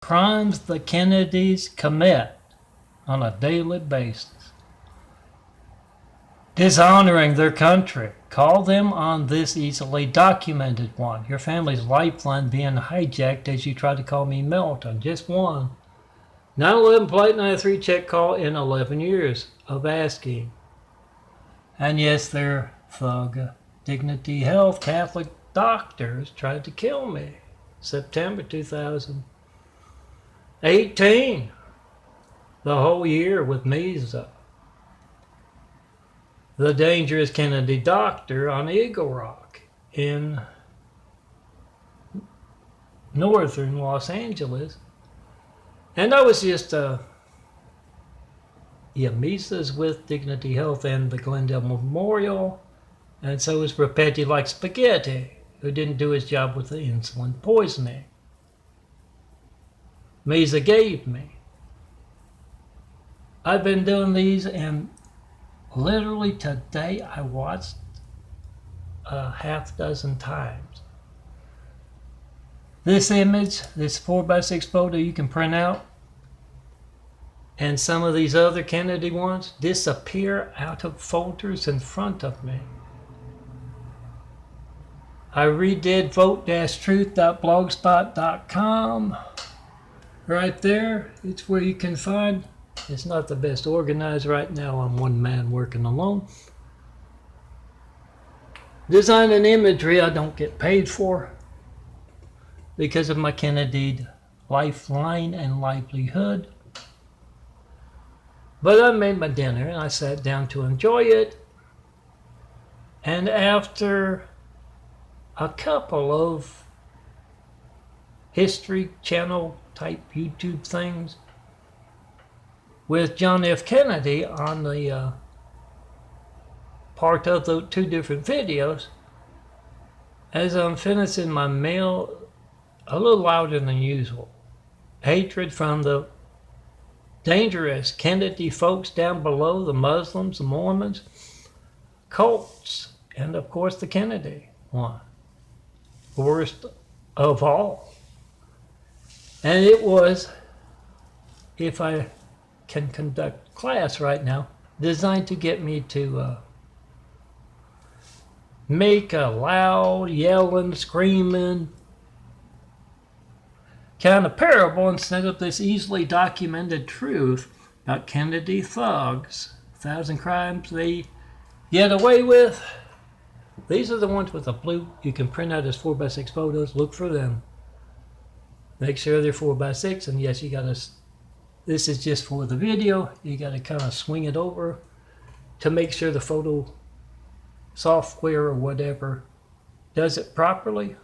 crimes the Kennedys commit on a daily basis. Dishonoring their country. Call them on this easily documented one. Your family's lifeline being hijacked as you try to call me Milton. Just one. 9/11 Flight 93 check call in 11 years of asking. And yes, their thug, Dignity Health Catholic doctors tried to kill me. September 2018. The whole year with Mesa, the dangerous Kennedy doctor on Eagle Rock in northern Los Angeles. And I was just, Misa's with Dignity Health and the Glendale Memorial. And so is Rapetti like Spaghetti, who didn't do his job with the insulin poisoning Misa gave me. I've been doing these, and literally today I watched a half dozen times. This image, this 4x6 photo you can print out, and some of these other Kennedy ones disappear out of folders in front of me. I redid vote-truth.blogspot.com. Right there, it's where you can find. It's not the best organized right now. I'm one man working alone. Design and imagery I don't get paid for because of my Kennedy lifeline and livelihood. But I made my dinner and I sat down to enjoy it. And after a couple of History Channel type YouTube things with John F. Kennedy on the part of the two different videos, as I'm finishing my meal, a little louder than usual. Hatred from the dangerous Kennedy folks down below, the Muslims, the Mormons, cults, and of course the Kennedy one. Worst of all. And it was, if I can conduct class right now, designed to get me to make a loud, yelling, screaming kind of parable instead of this easily documented truth about Kennedy thugs, 1,000 crimes they get away with. These are the ones with the blue you can print out as 4x6 photos. Look for them. Make sure they're 4x6, and yes, you gotta. This is just for the video. You gotta kind of swing it over to make sure the photo software or whatever does it properly.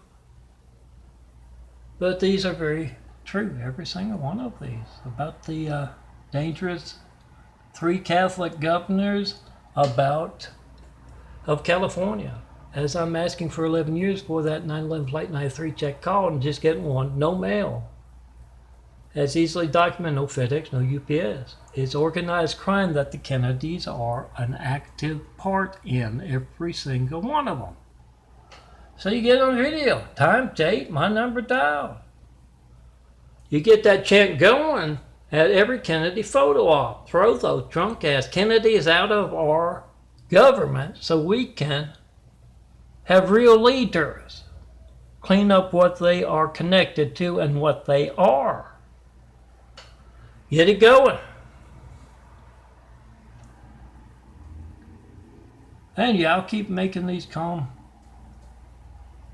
But these are very true, every single one of these, about the dangerous 3 Catholic governors of California. As I'm asking for 11 years for that 9/11 Flight 93 check call and just getting one, no mail. As easily documented, no FedEx, no UPS. It's organized crime that the Kennedys are an active part in, every single one of them. So you get on video, time, date, my number dial. You get that chant going at every Kennedy photo op. Throw those drunk ass Kennedys out of our government so we can have real leaders. Clean up what they are connected to and what they are. Get it going. And yeah, I'll keep making these calm,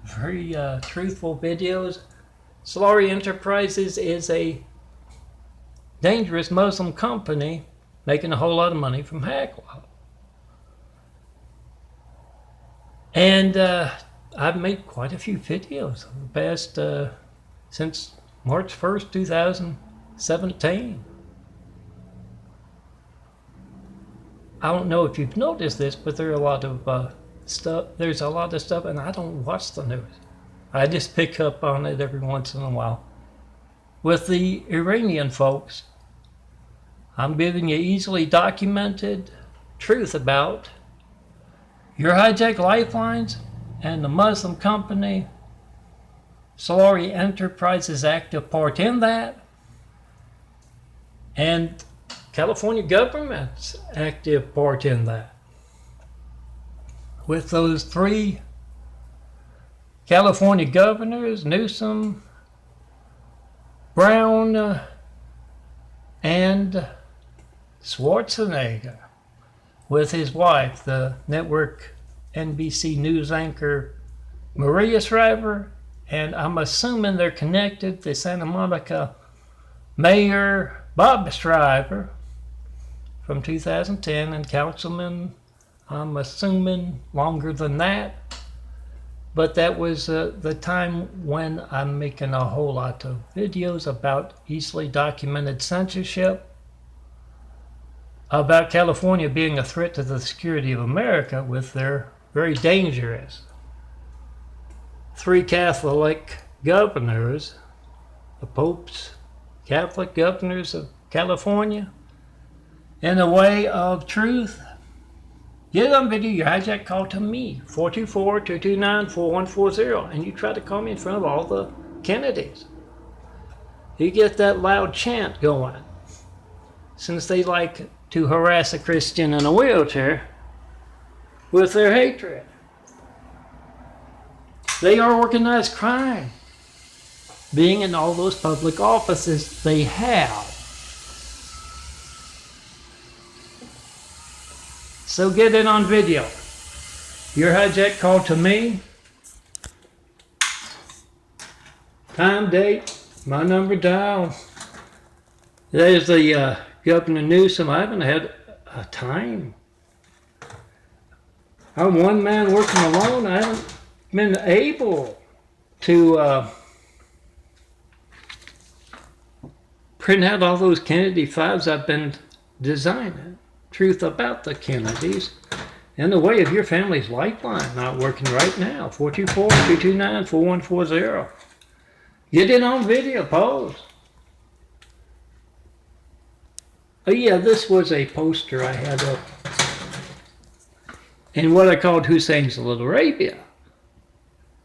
very truthful videos. Solari Enterprises is a dangerous Muslim company making a whole lot of money from Hagla. And I've made quite a few videos over the past, since March 1st, 2017. I don't know if you've noticed this, but there's a lot of stuff, and I don't watch the news. I just pick up on it every once in a while. With the Iranian folks, I'm giving you easily documented truth about your hijacked lifelines and the Muslim company. Solari Enterprises active part in that. And California government's active part in that. With those three California governors, Newsom, Brown, and Schwarzenegger, with his wife, the network NBC News anchor Maria Shriver, and I'm assuming they're connected, the Santa Monica Mayor Bob Shriver from 2010, and Councilman, I'm assuming longer than that. But that was the time when I'm making a whole lot of videos about easily documented censorship, about California being a threat to the security of America with their very dangerous three Catholic governors, the Pope's Catholic governors of California. In the way of truth, get on video your hijack call to me, 424-229-4140, and you try to call me in front of all the Kennedys. You get that loud chant going. Since they like to harass a Christian in a wheelchair with their hatred. They are organized crime, being in all those public offices they have. So get it on video. Your hijack call to me. Time, date, my number dial. There's the Governor Newsom. I haven't had a time. I'm one man working alone. I haven't been able to print out all those Kennedy files I've been designing. Truth about the Kennedys. In the way of your family's Lifeline, not working right now. 424-229-4140. Get it on video, pause. Oh yeah, this was a poster I had up in what I called Hussein's Little Arabia,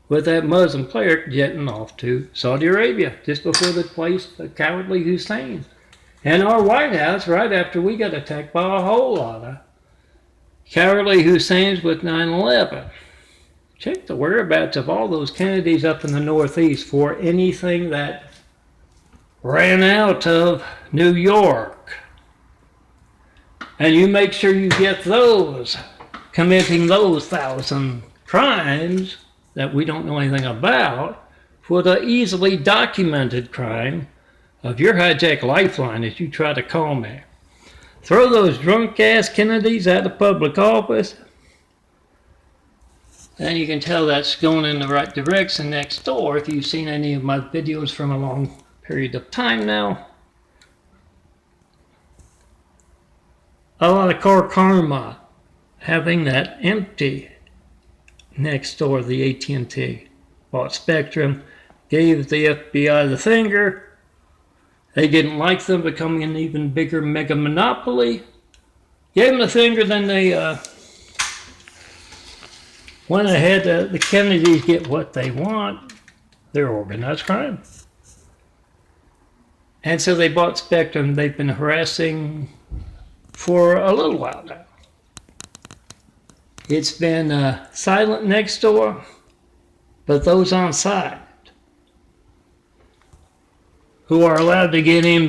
with that Muslim cleric jetting off to Saudi Arabia just before they placed the cowardly Hussein. And our White House, right after we got attacked by a whole lot of cowardly Husseins with 9/11. Check the whereabouts of all those Kennedys up in the Northeast for anything that ran out of New York. And you make sure you get those committing those 1,000 crimes that we don't know anything about for the easily documented crime of your hijack Lifeline as you try to call me. Throw those drunk ass Kennedys out of public office, and you can tell that's going in the right direction next door if you've seen any of my videos from a long period of time now. A lot of car karma having that empty next door, the AT&T. Bought Spectrum, gave the FBI the finger. They didn't like them becoming an even bigger mega monopoly. Gave them the finger, then they went ahead. The Kennedys get what they want. They're organized crime. And so they bought Spectrum. They've been harassing for a little while now. It's been silent next door, but those on site who are allowed to get in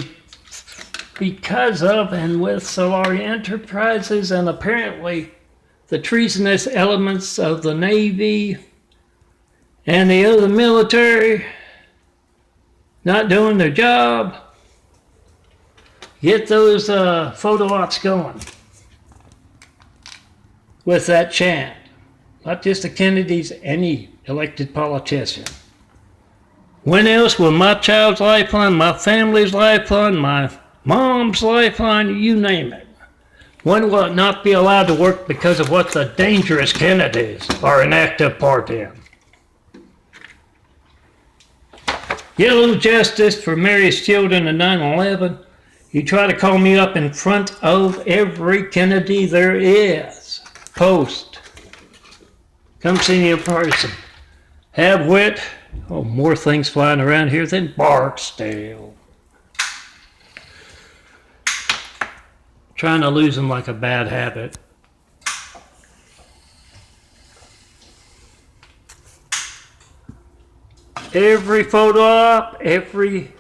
because of and with Solari Enterprises and apparently the treasonous elements of the Navy and the other military not doing their job. Get those photo ops going with that chant. Not just the Kennedys, any elected politician. When else will my child's lifeline, my family's lifeline, my mom's lifeline, you name it? When will it not be allowed to work because of what the dangerous Kennedys are an active part in? Get a little justice for Mary's children in 9/11. You try to call me up in front of every Kennedy there is. Post. Come see me in person. Have wit. Oh, more things flying around here than Barksdale. Trying to lose them like a bad habit. Every photo op, every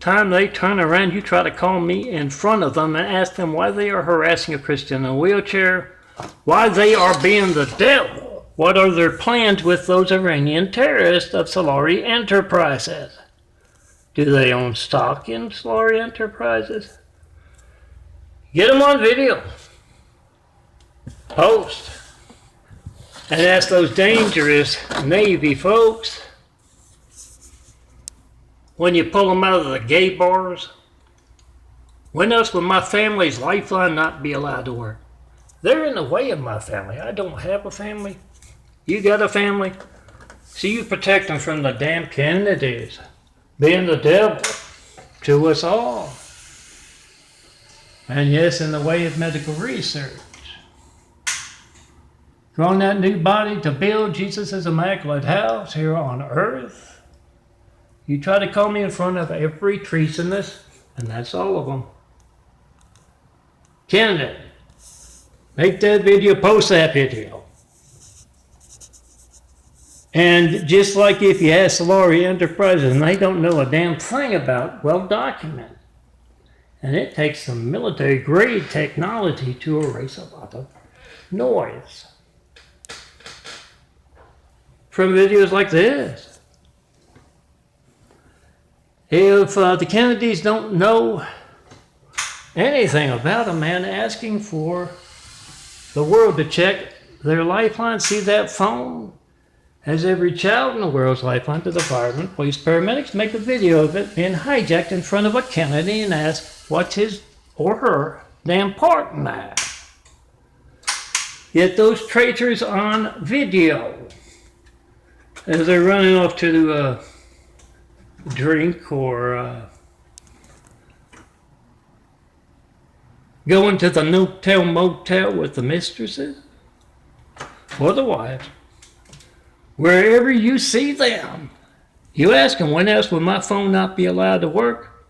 time they turn around, you try to call me in front of them and ask them why they are harassing a Christian in a wheelchair, why they are being the devil, what are their plans with those Iranian terrorists of Solari Enterprises. Do they own stock in Solari Enterprises? Get them on video. Post. And ask those dangerous Navy folks, when you pull them out of the gay bars, when else would my family's Lifeline not be allowed to work? They're in the way of my family. I don't have a family. You got a family. So you protect them from the damn Kennedys being the devil to us all. And yes, in the way of medical research. Growing that new body to build Jesus' immaculate house here on earth. You try to call me in front of every treasonous, and that's all of them. Candidate, make that video, post that video. And just like if you ask Solari Enterprises and they don't know a damn thing about, well documented. And it takes some military grade technology to erase a lot of noise. From videos like this. If the Kennedys don't know anything about a man asking for the world to check their lifeline, see that phone has every child in the world's lifeline to the firemen, police, paramedics, make a video of it being hijacked in front of a Kennedy and ask what's his or her damn part in that. Yet those traitors on video, as they're running off to drink or going to the no-tell motel with the mistresses or the wives. Wherever you see them, you ask them, when else would my phone not be allowed to work?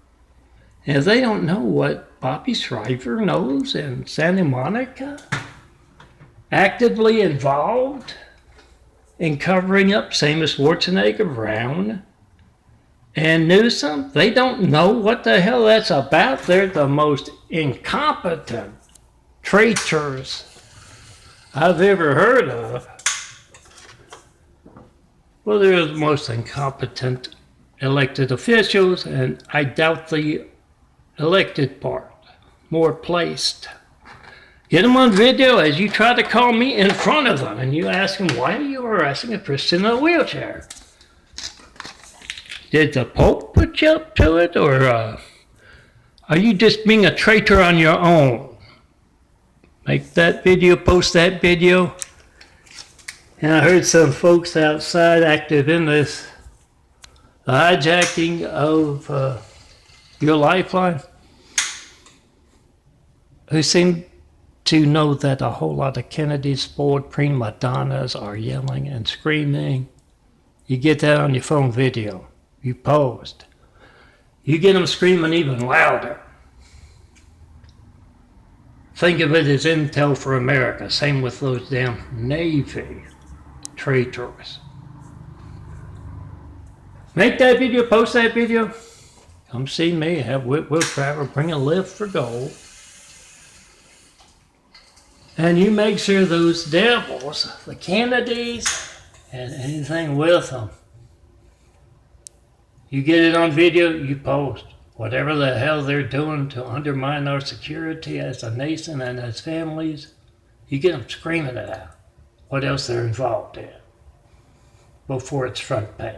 And if they don't know what Bobby Shriver knows in Santa Monica, actively involved in covering up same as Schwarzenegger, Brown, and Newsom, they don't know what the hell that's about. They're the most incompetent traitors I've ever heard of. Well, they're the most incompetent elected officials, and I doubt the elected part, more placed. Get them on video as you try to call me in front of them, and you ask them, why are you harassing a Christian in a wheelchair? Did the Pope put you up to it, or are you just being a traitor on your own? Make that video, post that video. And I heard some folks outside active in this, the hijacking of your Lifeline, who seem to know that a whole lot of Kennedy spoiled prima donnas are yelling and screaming. You get that on your phone video. You post. You get them screaming even louder. Think of it as intel for America. Same with those damn Navy traitors. Make that video, post that video. Come see me, have Whitwell Travel, bring a lift for gold. And you make sure those devils, the Kennedys, and anything with them, you get it on video, you post. Whatever the hell they're doing to undermine our security as a nation and as families, you get them screaming it out. What else they're involved in before it's front page.